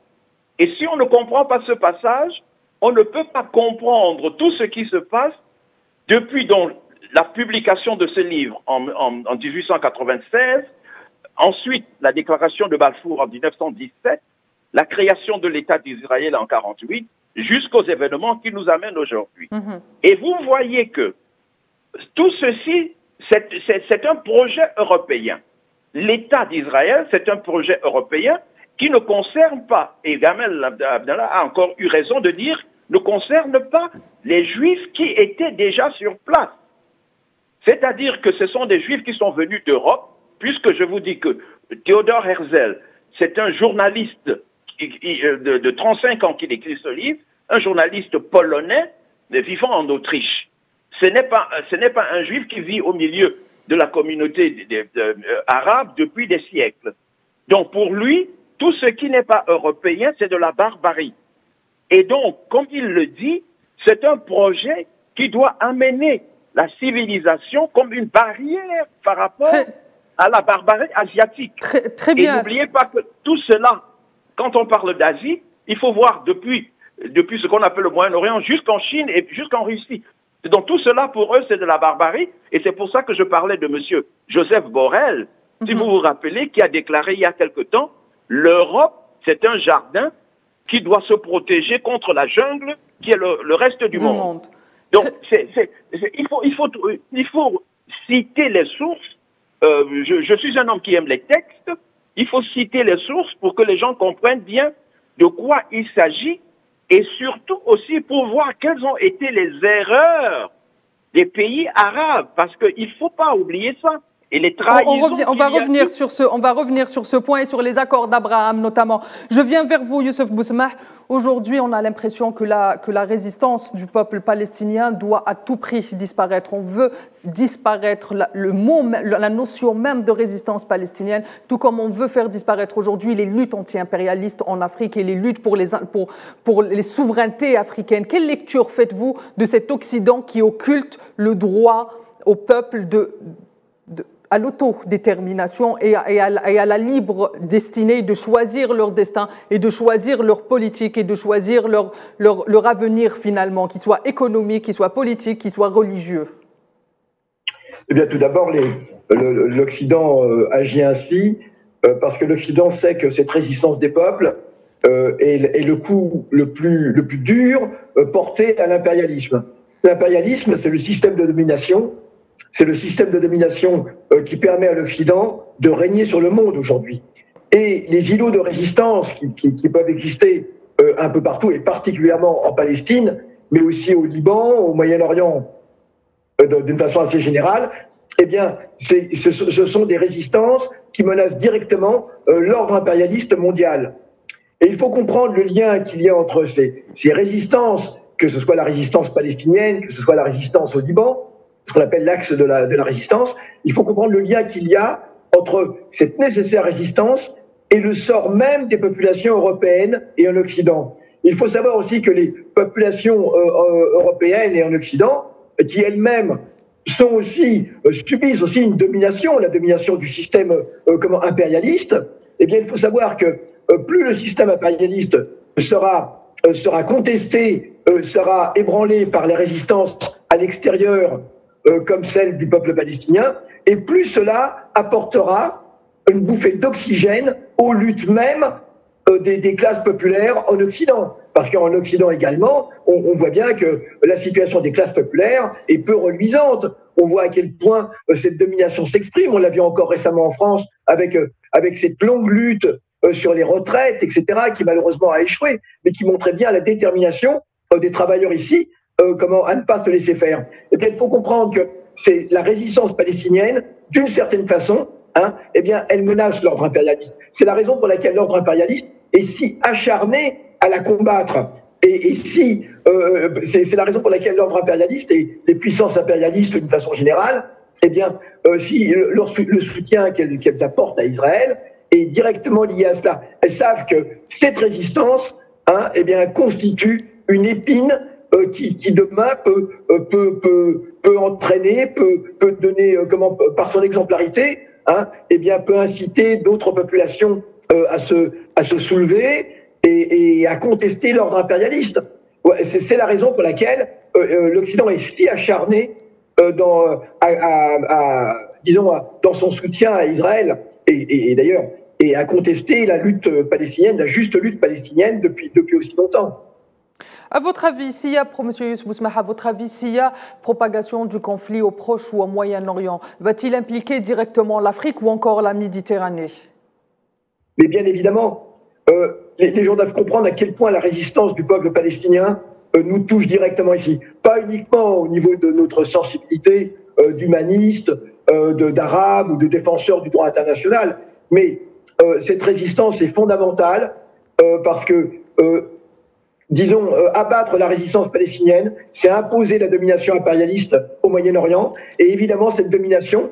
Et si on ne comprend pas ce passage, on ne peut pas comprendre tout ce qui se passe depuis donc la publication de ce livre en 1896, ensuite la déclaration de Balfour en 1917, la création de l'État d'Israël en 1948, jusqu'aux événements qui nous amènent aujourd'hui. Et vous voyez que tout ceci, c'est un projet européen. L'État d'Israël, c'est un projet européen qui ne concerne pas, et Gamel Abdallah a encore eu raison de dire, ne concerne pas les Juifs qui étaient déjà sur place. C'est-à-dire que ce sont des Juifs qui sont venus d'Europe, puisque je vous dis que Theodor Herzl, c'est un journaliste de 35 ans qui écrit ce livre, un journaliste polonais vivant en Autriche. Ce n'est pas un Juif qui vit au milieu de la communauté arabe depuis des siècles. Donc pour lui, tout ce qui n'est pas européen, c'est de la barbarie. Et donc, comme il le dit, c'est un projet qui doit amener la civilisation comme une barrière par rapport à la barbarie asiatique. Très bien. Et n'oubliez pas que tout cela, quand on parle d'Asie, il faut voir depuis ce qu'on appelle le Moyen-Orient jusqu'en Chine et jusqu'en Russie. Donc tout cela, pour eux, c'est de la barbarie. Et c'est pour ça que je parlais de M. Joseph Borrell, si vous vous rappelez, qui a déclaré il y a quelque temps, l'Europe, c'est un jardin qui doit se protéger contre la jungle qui est le reste du monde. Donc, il faut citer les sources. Je suis un homme qui aime les textes. Il faut citer les sources pour que les gens comprennent bien de quoi il s'agit et surtout aussi pour voir quelles ont été les erreurs des pays arabes, parce qu'il ne faut pas oublier ça. et les trahisons. On va revenir sur ce point et sur les accords d'Abraham notamment. Je viens vers vous, Youssef Bousmah. Aujourd'hui, on a l'impression que la résistance du peuple palestinien doit à tout prix disparaître. On veut disparaître la notion même de résistance palestinienne, tout comme on veut faire disparaître aujourd'hui les luttes anti-impérialistes en Afrique et les luttes pour les souverainetés africaines. Quelle lecture faites-vous de cet Occident qui occulte le droit au peuple à l'autodétermination et à la libre destinée de choisir leur destin et de choisir leur politique et de choisir leur avenir finalement, qu'il soit économique, qu'il soit politique, qu'il soit religieux? Eh bien, tout d'abord, l'Occident agit ainsi parce que l'Occident sait que cette résistance des peuples est le coup le plus dur porté à l'impérialisme. L'impérialisme, c'est le système de domination. C'est le système de domination qui permet à l'Occident de régner sur le monde aujourd'hui. Et les îlots de résistance qui peuvent exister un peu partout, et particulièrement en Palestine, mais aussi au Liban, au Moyen-Orient, d'une façon assez générale, eh bien, ce sont des résistances qui menacent directement l'ordre impérialiste mondial. Et il faut comprendre le lien qu'il y a entre ces résistances, que ce soit la résistance palestinienne, que ce soit la résistance au Liban, ce qu'on appelle l'axe de la résistance. Il faut comprendre le lien qu'il y a entre cette nécessaire résistance et le sort même des populations européennes et en Occident. Il faut savoir aussi que les populations européennes et en Occident, qui elles-mêmes subissent aussi une domination, la domination du système impérialiste, eh bien il faut savoir que plus le système impérialiste sera contesté, sera ébranlé par les résistances à l'extérieur, comme celle du peuple palestinien, et plus cela apportera une bouffée d'oxygène aux luttes même des classes populaires en Occident. Parce qu'en Occident également, on voit bien que la situation des classes populaires est peu reluisante. On voit à quel point cette domination s'exprime. On l'a vu encore récemment en France avec cette longue lutte sur les retraites, etc., qui malheureusement a échoué, mais qui montrait bien la détermination des travailleurs ici à ne pas se laisser faire. Eh bien, il faut comprendre que c'est la résistance palestinienne, d'une certaine façon, eh bien, elle menace l'ordre impérialiste. C'est la raison pour laquelle l'ordre impérialiste est si acharné à la combattre. C'est la raison pour laquelle l'ordre impérialiste et les puissances impérialistes, d'une façon générale, eh bien, le soutien qu'elles apportent à Israël est directement lié à cela. Elles savent que cette résistance, eh bien, constitue une épine qui demain peut entraîner, peut donner, par son exemplarité, eh bien, peut inciter d'autres populations à se soulever et à contester l'ordre impérialiste. C'est la raison pour laquelle l'Occident est si acharné dans son soutien à Israël et d'ailleurs et à contester la lutte palestinienne, la juste lutte palestinienne depuis aussi longtemps. À votre avis, Monsieur Youssef Bousmah, à votre avis, s'il y a propagation du conflit au Proche ou au Moyen-Orient, va-t-il impliquer directement l'Afrique ou encore la Méditerranée? Mais bien évidemment, les gens doivent comprendre à quel point la résistance du peuple palestinien nous touche directement ici. Pas uniquement au niveau de notre sensibilité d'humaniste, d'arabe ou de défenseur du droit international, mais cette résistance est fondamentale parce que abattre la résistance palestinienne, c'est imposer la domination impérialiste au Moyen-Orient. Et évidemment, cette domination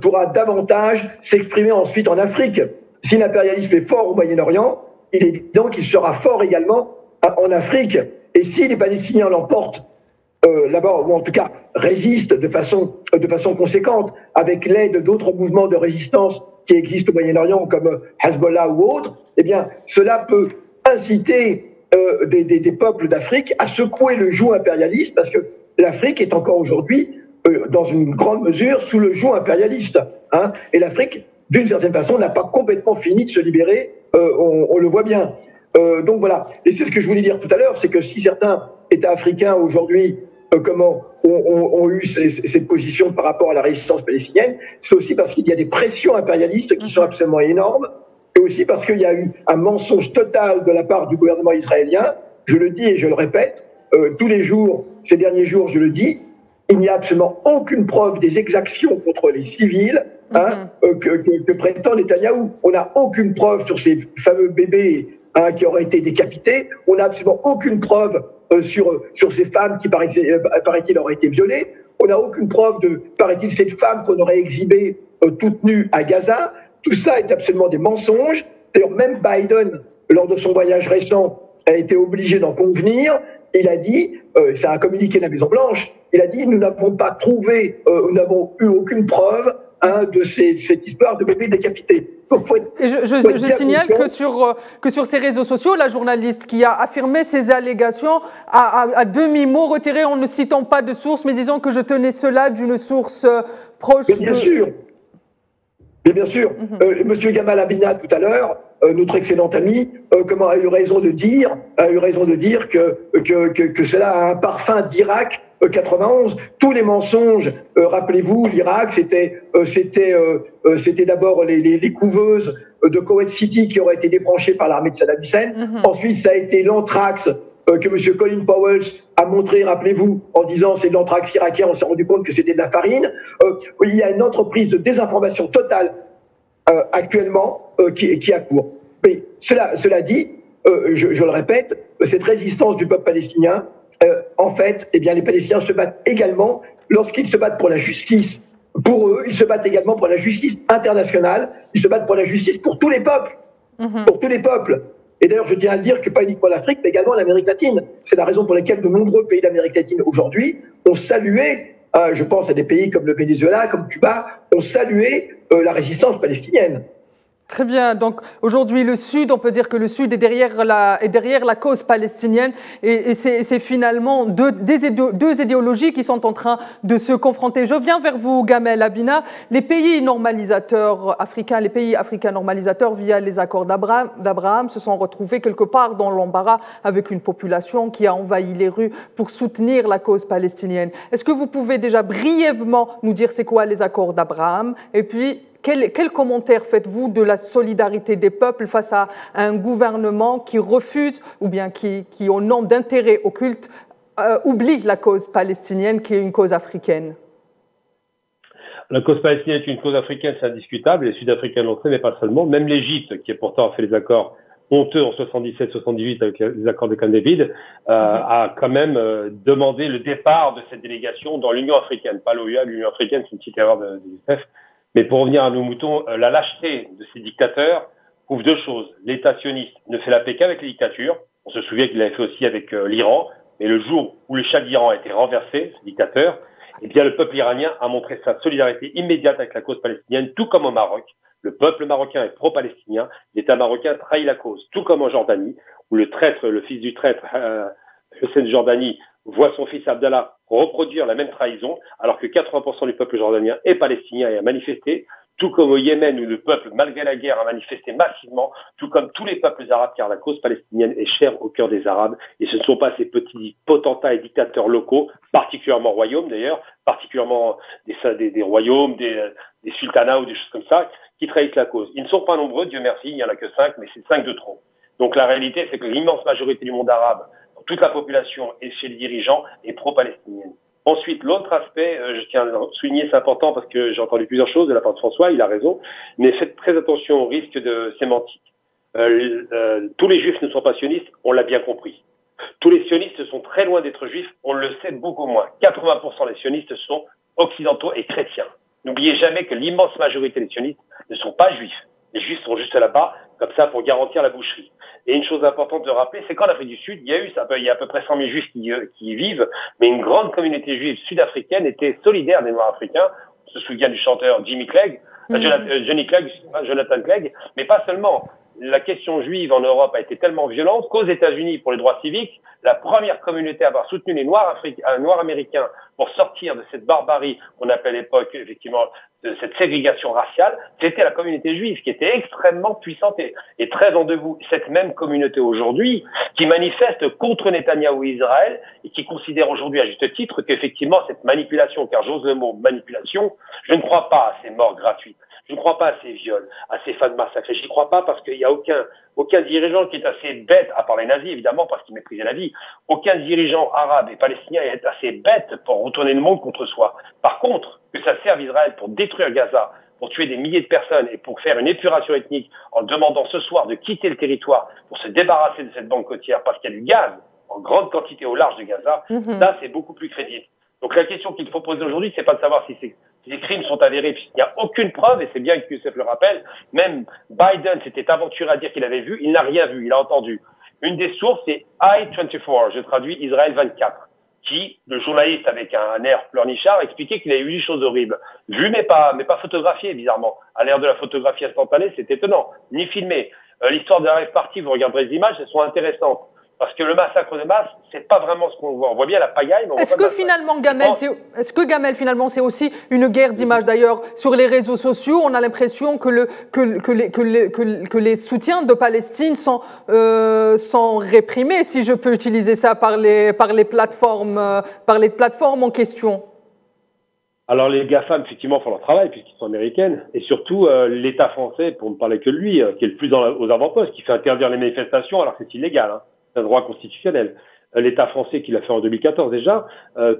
pourra davantage s'exprimer ensuite en Afrique. Si l'impérialisme est fort au Moyen-Orient, il est évident qu'il sera fort également en Afrique. Et si les Palestiniens l'emportent là-bas, ou en tout cas résistent de façon conséquente, avec l'aide d'autres mouvements de résistance qui existent au Moyen-Orient, comme Hezbollah ou autres, eh bien, cela peut inciter des peuples d'Afrique à secouer le joug impérialiste, parce que l'Afrique est encore aujourd'hui, dans une grande mesure, sous le joug impérialiste. Et l'Afrique, d'une certaine façon, n'a pas complètement fini de se libérer, on le voit bien. Donc voilà. Et c'est ce que je voulais dire tout à l'heure, c'est que si certains États africains aujourd'hui ont eu cette position par rapport à la résistance palestinienne, c'est aussi parce qu'il y a des pressions impérialistes qui sont absolument énormes, et aussi parce qu'il y a eu un mensonge total de la part du gouvernement israélien. Je le dis et je le répète, tous les jours, ces derniers jours, je le dis, il n'y a absolument aucune preuve des exactions contre les civils que prétend Netanyahou. On n'a aucune preuve sur ces fameux bébés qui auraient été décapités. On n'a absolument aucune preuve sur ces femmes qui, paraît-il, auraient été violées. On n'a aucune preuve de, paraît-il, cette femme qu'on aurait exhibée toute nue à Gaza. Tout ça est absolument des mensonges. D'ailleurs, même Biden, lors de son voyage récent, a été obligé d'en convenir. Il a dit, c'est un communiqué de la Maison-Blanche, il a dit « Nous n'avons pas trouvé, nous n'avons eu aucune preuve de cette histoire de bébé décapité ». Je signale que sur ces réseaux sociaux, la journaliste qui a affirmé ces allégations a à demi-mot retiré en ne citant pas de source, mais disant que je tenais cela d'une source proche bien sûr. Mais bien sûr, Monsieur Gamal Abina tout à l'heure, notre excellent ami, a eu raison de dire que cela a un parfum d'Irak 91. Tous les mensonges, rappelez-vous, l'Irak, c'était d'abord les couveuses de Kuwait City qui auraient été débranchées par l'armée de Saddam Hussein. Ensuite, ça a été l'anthrax que M. Colin Powell a montré, rappelez-vous, en disant c'est de l'anthrax irakien, on s'est rendu compte que c'était de la farine. Il y a une entreprise de désinformation totale actuellement qui a cours. Mais cela dit, je le répète, cette résistance du peuple palestinien, en fait, eh bien, les Palestiniens se battent également, lorsqu'ils se battent pour la justice, pour eux, ils se battent également pour la justice internationale, ils se battent pour la justice pour tous les peuples, pour tous les peuples. Et d'ailleurs, je tiens à dire que pas uniquement l'Afrique, mais également l'Amérique latine. C'est la raison pour laquelle de nombreux pays d'Amérique latine aujourd'hui ont salué, je pense à des pays comme le Venezuela, comme Cuba, ont salué la résistance palestinienne. Très bien. Donc aujourd'hui, le Sud, on peut dire que le Sud est derrière la cause palestinienne et c'est finalement deux idéologies qui sont en train de se confronter. Je viens vers vous, Gamal Abina. Les pays normalisateurs africains, les pays africains normalisateurs via les accords d'Abraham se sont retrouvés quelque part dans l'embarras avec une population qui a envahi les rues pour soutenir la cause palestinienne. Est-ce que vous pouvez déjà brièvement nous dire c'est quoi les accords d'Abraham et puis quel commentaire faites-vous de la solidarité des peuples face à un gouvernement qui refuse ou bien qui au nom d'intérêts occultes, oublie la cause palestinienne qui est une cause africaine? La cause palestinienne est une cause africaine, c'est indiscutable. Les Sud-Africains l'ont fait, mais pas seulement. Même l'Égypte, qui pourtant a fait les accords honteux en 77-78 avec les accords de Camp David, a quand même demandé le départ de cette délégation dans l'Union africaine. Pas l'OUA, l'Union africaine, c'est une petite erreur de l'UNICEF. Mais pour revenir à nos moutons, la lâcheté de ces dictateurs prouve deux choses. L'État sioniste ne fait la paix qu'avec les dictatures. On se souvient qu'il l'avait fait aussi avec l'Iran. Mais le jour où le Shah d'Iran a été renversé, ce dictateur, eh bien, le peuple iranien a montré sa solidarité immédiate avec la cause palestinienne, tout comme au Maroc. Le peuple marocain est pro-palestinien. L'État marocain trahit la cause, tout comme en Jordanie, où le fils du traître, Hussein Jordani, voit son fils Abdallah reproduire la même trahison, alors que 80% du peuple jordanien est palestinien et a manifesté, tout comme au Yémen où le peuple, malgré la guerre, a manifesté massivement, tout comme tous les peuples arabes, car la cause palestinienne est chère au cœur des Arabes, et ce ne sont pas ces petits potentats et dictateurs locaux, particulièrement royaumes d'ailleurs, particulièrement des royaumes, des sultanats ou des choses comme ça, qui trahissent la cause. Ils ne sont pas nombreux, Dieu merci, il n'y en a que 5, mais c'est 5 de trop. Donc la réalité, c'est que l'immense majorité du monde arabe, toute la population et chez les dirigeants est pro-palestinienne. Ensuite, l'autre aspect, je tiens à souligner, c'est important parce que j'ai entendu plusieurs choses de la part de François, il a raison, mais faites très attention au risque de sémantique. Tous les juifs ne sont pas sionistes, on l'a bien compris. Tous les sionistes sont très loin d'être juifs, on le sait beaucoup moins. 80% des sionistes sont occidentaux et chrétiens. N'oubliez jamais que l'immense majorité des sionistes ne sont pas juifs. Les juifs sont juste là-bas, comme ça, pour garantir la boucherie. Et une chose importante de rappeler, c'est qu'en Afrique du Sud, il y a à peu près 100 000 juifs qui y vivent, mais une grande communauté juive sud-africaine était solidaire des Noirs africains. On se souvient du chanteur Jonathan Clegg, mais pas seulement. La question juive en Europe a été tellement violente qu'aux États-Unis, pour les droits civiques, la première communauté à avoir soutenu les Noirs américains pour sortir de cette barbarie qu'on appelait à l'époque, effectivement, de cette ségrégation raciale, c'était la communauté juive qui était extrêmement puissante et très en debout. Cette même communauté aujourd'hui qui manifeste contre Netanyahou et Israël et qui considère aujourd'hui à juste titre qu'effectivement cette manipulation, car j'ose le mot manipulation, je ne crois pas à ces morts gratuites. Je ne crois pas à ces viols, à ces femmes massacrées. Je n'y crois pas parce qu'il n'y a aucun dirigeant qui est assez bête, à part les nazis évidemment, parce qu'ils méprisaient la vie, aucun dirigeant arabe et palestinien est assez bête pour retourner le monde contre soi. Par contre, que ça serve Israël pour détruire Gaza, pour tuer des milliers de personnes et pour faire une épuration ethnique en demandant ce soir de quitter le territoire pour se débarrasser de cette bande côtière parce qu'il y a du gaz en grande quantité au large de Gaza, ça c'est beaucoup plus crédible. Donc la question qu'il faut poser aujourd'hui, c'est pas de savoir si ces crimes sont avérés, puisqu'il n'y a aucune preuve, et c'est bien que Youssef le rappelle, même Biden s'était aventuré à dire qu'il avait vu, il n'a rien vu, il a entendu. Une des sources, c'est I-24, je traduis Israël 24, qui, le journaliste avec un air pleurnichard, expliquait qu'il avait eu des choses horribles. Vues mais pas photographiées, bizarrement. À l'ère de la photographie instantanée, c'est étonnant. Ni filmé. L'histoire de la rêve partie, vous regarderez les images, elles sont intéressantes. Parce que le massacre de masse, c'est pas vraiment ce qu'on voit. On voit bien la pagaille, mais on Est-ce que finalement, Gamel, finalement, c'est aussi une guerre d'images? D'ailleurs, sur les réseaux sociaux, on a l'impression que les soutiens de Palestine sont réprimés, si je peux utiliser ça, par les plateformes en question. Alors les GAFAM, effectivement, font leur travail puisqu'ils sont américaines. Et surtout, l'État français, pour ne parler que de lui, qui est le plus aux avant-postes, qui fait interdire les manifestations alors que c'est illégal. Hein. C'est un droit constitutionnel. L'État français qui l'a fait en 2014 déjà,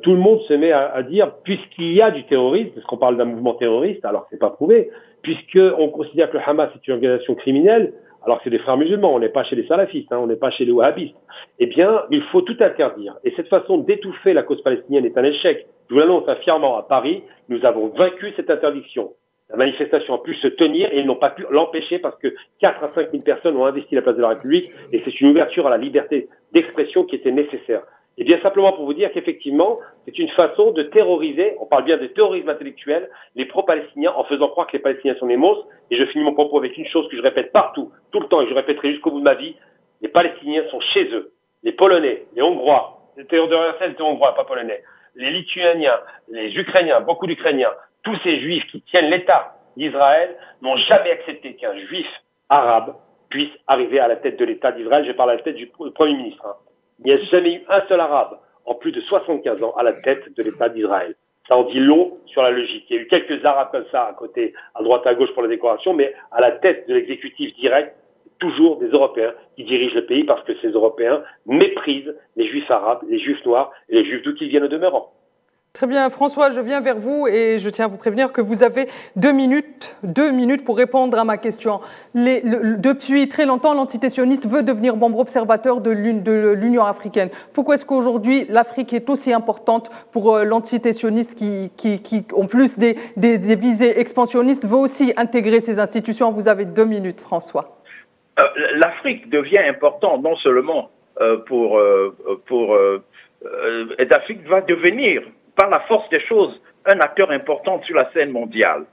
tout le monde se met à dire, puisqu'il y a du terrorisme, parce qu'on parle d'un mouvement terroriste, alors que c'est pas prouvé, puisqu'on considère que le Hamas est une organisation criminelle, alors que c'est des frères musulmans, on n'est pas chez les salafistes, hein, on n'est pas chez les wahhabistes, eh bien, il faut tout interdire. Et cette façon d'étouffer la cause palestinienne est un échec. Je vous l'annonce fièrement, à Paris, nous avons vaincu cette interdiction. La manifestation a pu se tenir et ils n'ont pas pu l'empêcher parce que 4 à 5 000 personnes ont investi la place de la République et c'est une ouverture à la liberté d'expression qui était nécessaire. Et bien simplement pour vous dire qu'effectivement, c'est une façon de terroriser, on parle bien de terrorisme intellectuel, les pro-palestiniens en faisant croire que les Palestiniens sont des monstres. Et je finis mon propos avec une chose que je répète partout, tout le temps, et je répéterai jusqu'au bout de ma vie, les Palestiniens sont chez eux. Les Polonais, les Hongrois, les Théodore Herzl était Hongrois, pas Polonais, les Lituaniens, les Ukrainiens, beaucoup d'Ukrainiens, tous ces juifs qui tiennent l'État d'Israël n'ont jamais accepté qu'un juif arabe puisse arriver à la tête de l'État d'Israël. Je parle à la tête du Premier ministre. Hein. Il n'y a jamais eu un seul arabe en plus de 75 ans à la tête de l'État d'Israël. Ça en dit long sur la logique. Il y a eu quelques arabes comme ça à côté, à droite, à gauche pour la décoration, mais à la tête de l'exécutif direct, toujours des Européens qui dirigent le pays parce que ces Européens méprisent les juifs arabes, les juifs noirs et les juifs d'où qu'ils viennent au demeurant. Très bien, François, je viens vers vous et je tiens à vous prévenir que vous avez 2 minutes pour répondre à ma question. Depuis très longtemps, l'entité sioniste veut devenir membre observateur de l'Union africaine. Pourquoi est-ce qu'aujourd'hui, l'Afrique est aussi importante pour l'entité sioniste qui, en plus des visées expansionnistes, veut aussi intégrer ces institutions? Vous avez 2 minutes, François. L'Afrique devient importante non seulement l'Afrique va devenir par la force des choses, un acteur important sur la scène mondiale.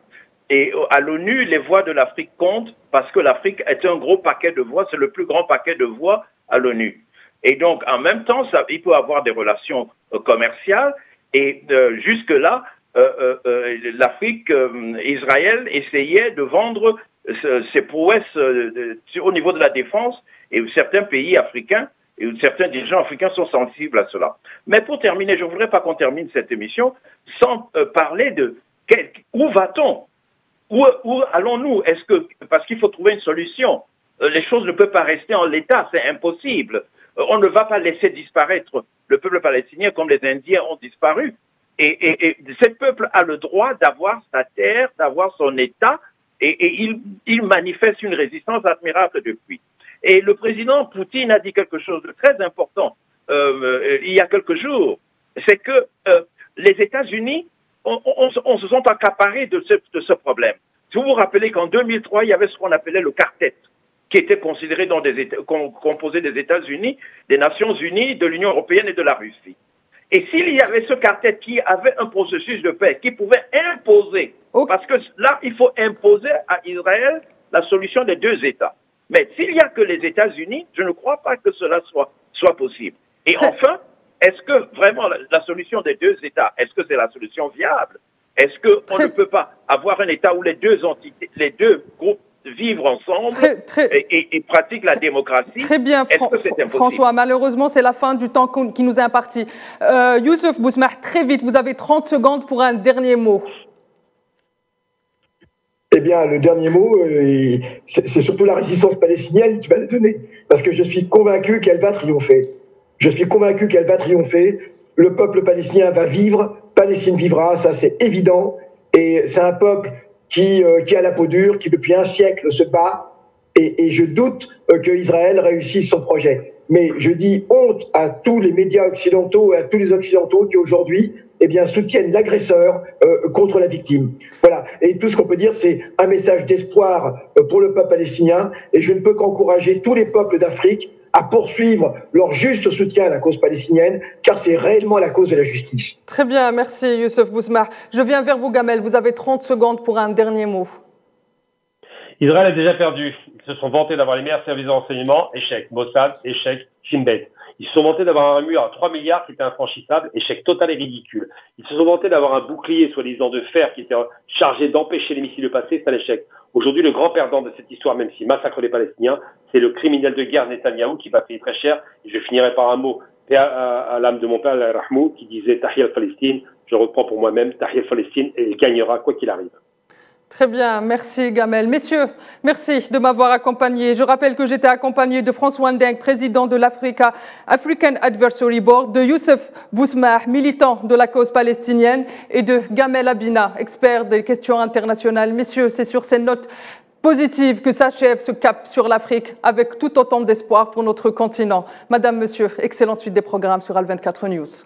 Et à l'ONU, les voix de l'Afrique comptent parce que l'Afrique est un gros paquet de voix, c'est le plus grand paquet de voix à l'ONU. Et donc, en même temps, il peut avoir des relations commerciales. Et jusque-là, l'Afrique, Israël essayait de vendre ses prouesses au niveau de la défense et certains pays africains et certains dirigeants africains sont sensibles à cela. Mais pour terminer, je ne voudrais pas qu'on termine cette émission sans parler de où va-t-on? Où allons-nous? Parce qu'il faut trouver une solution. Les choses ne peuvent pas rester en l'état, c'est impossible. On ne va pas laisser disparaître le peuple palestinien comme les Indiens ont disparu. Et ce peuple a le droit d'avoir sa terre, d'avoir son État, et il manifeste une résistance admirable depuis. Et le président Poutine a dit quelque chose de très important il y a quelques jours, c'est que les États-Unis on se sont accaparés de ce problème. Si vous vous rappelez qu'en 2003, il y avait ce qu'on appelait le quartet, qui était considéré composé des États-Unis, des Nations Unies, de l'Union européenne et de la Russie. Et s'il y avait ce quartet qui avait un processus de paix, qui pouvait imposer, parce que là, il faut imposer à Israël la solution des 2 États. Mais s'il n'y a que les États-Unis, je ne crois pas que cela soit possible. Et enfin, est-ce que vraiment la solution des 2 États, est-ce que c'est la solution viable? Est-ce qu'on ne peut pas avoir un État où les deux entités, les deux groupes vivre ensemble et pratiquent la démocratie? Très bien, François. Malheureusement, c'est la fin du temps qui nous est imparti. Youssef Bousmah, très vite, vous avez 30 secondes pour un dernier mot. eh bien, le dernier mot, c'est surtout la résistance palestinienne qui va le donner. Parce que je suis convaincu qu'elle va triompher. Je suis convaincu qu'elle va triompher. Le peuple palestinien va vivre. Palestine vivra, ça c'est évident. Et c'est un peuple qui a la peau dure, qui depuis un siècle se bat. Et je doute qu'Israël réussisse son projet. Mais je dis honte à tous les médias occidentaux et à tous les occidentaux qui aujourd'hui soutiennent l'agresseur contre la victime. Voilà. Et tout ce qu'on peut dire, c'est un message d'espoir pour le peuple palestinien. Et je ne peux qu'encourager tous les peuples d'Afrique à poursuivre leur juste soutien à la cause palestinienne, car c'est réellement la cause de la justice. Très bien, merci Youssef Bousmah. Je viens vers vous, Gamel. Vous avez 30 secondes pour un dernier mot. Israël a déjà perdu. Ils se sont vantés d'avoir les meilleurs services de renseignement. Échec. Mossad, échec. Shin Bet. Ils se sont vantés d'avoir un mur à 3 milliards qui était infranchissable. Échec total et ridicule. Ils se sont vantés d'avoir un bouclier soi-disant de fer qui était chargé d'empêcher les missiles de passer. C'est un échec. Aujourd'hui, le grand perdant de cette histoire, même s'il massacre les Palestiniens, c'est le criminel de guerre Netanyahou qui va payer très cher. Et je finirai par un mot à l'âme de mon père, Rahmou, qui disait Tahia al-Palestine. Je reprends pour moi-même Tahia al-Palestine et il gagnera quoi qu'il arrive. Très bien, merci Gamel. Messieurs, merci de m'avoir accompagné. Je rappelle que j'étais accompagné de François Ndeng, président de l'African Advisory Board, de Youssef Bousmah, militant de la cause palestinienne, et de Gamel Abina, expert des questions internationales. Messieurs, c'est sur ces notes positives que s'achève ce cap sur l'Afrique, avec tout autant d'espoir pour notre continent. Madame, monsieur, excellente suite des programmes sur Al 24 News.